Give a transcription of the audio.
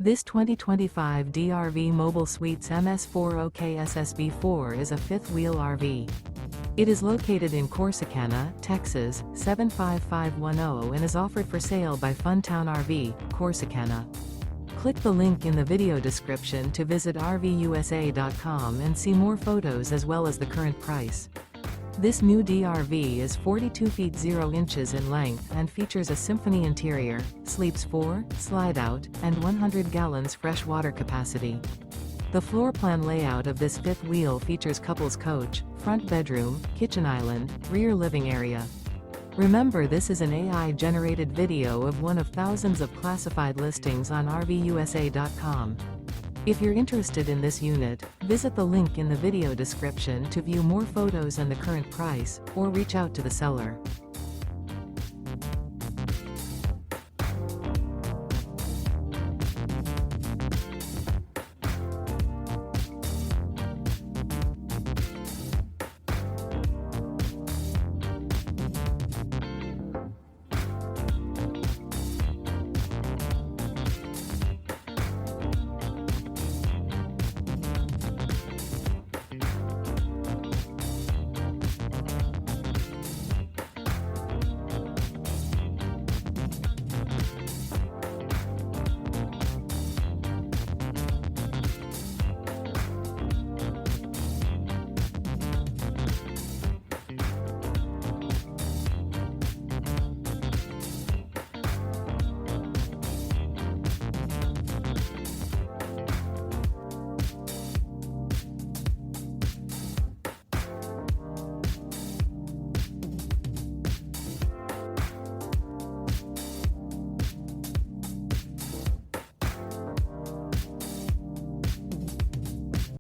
This 2025 DRV Mobile Suites MS 40KSSB4 is a fifth-wheel RV. It is located in Corsicana, Texas, 75510 and is offered for sale by Funtown RV, Corsicana. Click the link in the video description to visit RVUSA.com and see more photos as well as the current price. This new DRV is 42 feet 0 inches in length and features a SYMPHONY interior, sleeps 4, slide-out, and 100 gallons fresh water capacity. The floor plan layout of this fifth wheel features couples coach, front bedroom, kitchen island, rear living area. Remember, this is an AI-generated video of one of thousands of classified listings on RVUSA.com. If you're interested in this unit, visit the link in the video description to view more photos and the current price, or reach out to the seller.